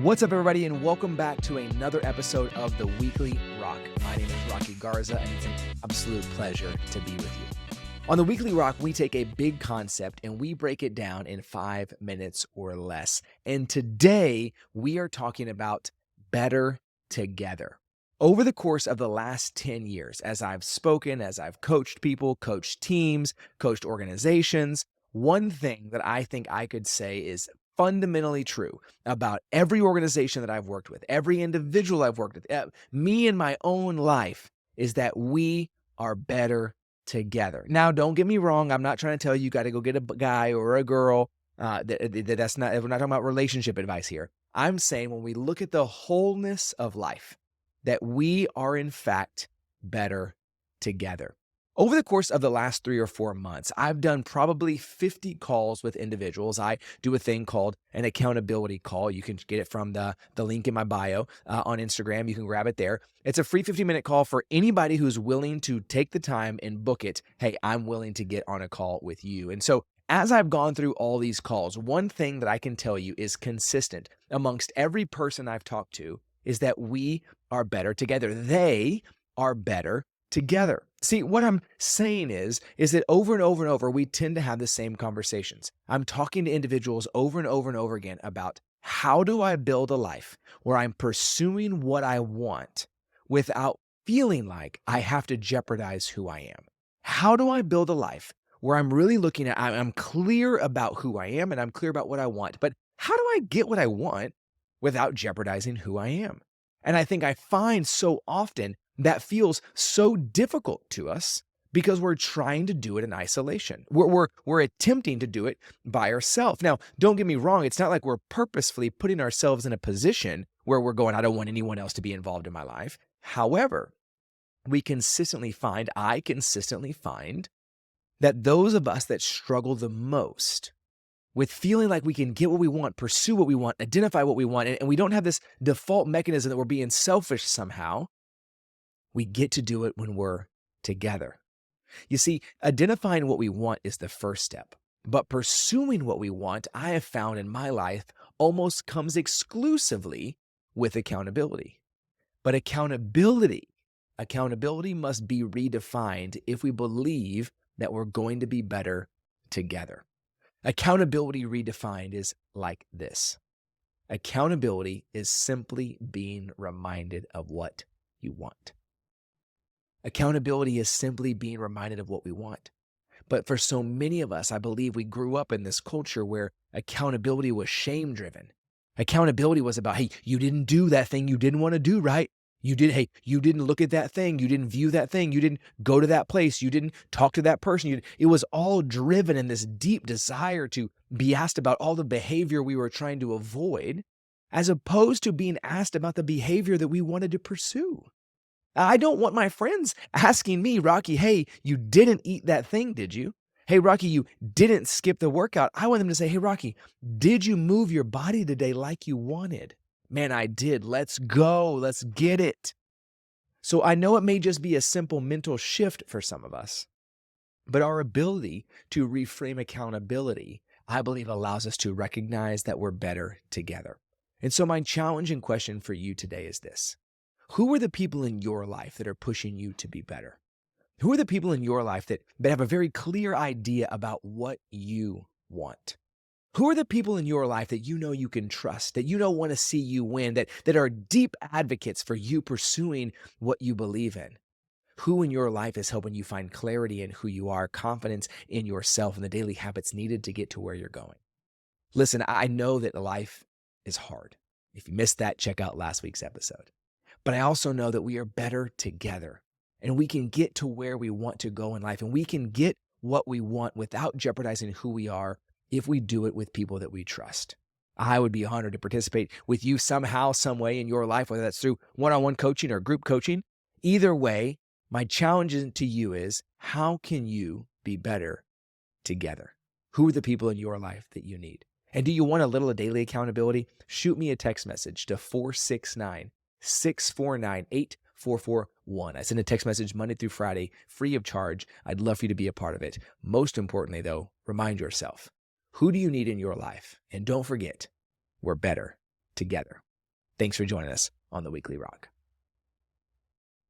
What's up, everybody, and welcome back to another episode of The Weekly Rock. My name is Rocky Garza, and it's an absolute pleasure to be with you. On The Weekly Rock, we take a big concept and we break it down in 5 minutes or less. And today, we are talking about better together. Over the course of the last 10 years, as I've spoken, as I've coached people, coached teams, coached organizations, one thing that I think I could say is fundamentally true about every organization that I've worked with, every individual I've worked with, me in my own life, is that we are better together. Now, don't get me wrong. I'm not trying to tell you got to go get a guy or a girl. That's not, we're not talking about relationship advice here. I'm saying when we look at the wholeness of life, that we are in fact better together. Over the course of the last 3 or 4 months, I've done probably 50 calls with individuals. I do a thing called an accountability call. You can get it from the link in my bio on Instagram. You can grab it there. It's a free 50-minute call for anybody who's willing to take the time and book it. Hey, I'm willing to get on a call with you. And so as I've gone through all these calls, one thing that I can tell you is consistent amongst every person I've talked to is that we are better together. They are better together. See, what I'm saying is that over and over and over, we tend to have the same conversations. I'm talking to individuals over and over and over again about how do I build a life where I'm pursuing what I want without feeling like I have to jeopardize who I am? How do I build a life where I'm really looking at, I'm clear about who I am and I'm clear about what I want, but how do I get what I want without jeopardizing who I am? And I think I find so often that feels so difficult to us because we're trying to do it in isolation. We're attempting to do it by ourselves. Now, don't get me wrong. It's not like we're purposefully putting ourselves in a position where we're going, I don't want anyone else to be involved in my life. However, I consistently find that those of us that struggle the most with feeling like we can get what we want, pursue what we want, identify what we want, and we don't have this default mechanism that we're being selfish somehow, we get to do it when we're together. You see, identifying what we want is the first step, but pursuing what we want, I have found in my life, almost comes exclusively with accountability. But accountability must be redefined if we believe that we're going to be better together. Accountability redefined is like this. Accountability is simply being reminded of what you want. Accountability is simply being reminded of what we want. But for so many of us, I believe we grew up in this culture where accountability was shame-driven. Accountability was about, hey, you didn't do that thing you didn't want to do, right? You didn't look at that thing. You didn't view that thing. You didn't go to that place. You didn't talk to that person. It was all driven in this deep desire to be asked about all the behavior we were trying to avoid, as opposed to being asked about the behavior that we wanted to pursue. I don't want my friends asking me, Rocky, hey, you didn't eat that thing, did you? Hey, Rocky, you didn't skip the workout. I want them to say, hey, Rocky, did you move your body today like you wanted? Man, I did. Let's go. Let's get it. So I know it may just be a simple mental shift for some of us, but our ability to reframe accountability, I believe, allows us to recognize that we're better together. And so my challenging question for you today is this. Who are the people in your life that are pushing you to be better? Who are the people in your life that have a very clear idea about what you want? Who are the people in your life that you know you can trust, that you know want to see you win, that are deep advocates for you pursuing what you believe in? Who in your life is helping you find clarity in who you are, confidence in yourself, and the daily habits needed to get to where you're going? Listen, I know that life is hard. If you missed that, check out last week's episode. But I also know that we are better together and we can get to where we want to go in life and we can get what we want without jeopardizing who we are if we do it with people that we trust. I would be honored to participate with you somehow, some way in your life, whether that's through one-on-one coaching or group coaching. Either way, my challenge to you is, how can you be better together? Who are the people in your life that you need? And do you want a little daily accountability? Shoot me a text message to 469-649-8441. I send a text message Monday through Friday, free of charge. I'd love for you to be a part of it. Most importantly, though, remind yourself, who do you need in your life? And don't forget, we're better together. Thanks for joining us on The Weekly Rock.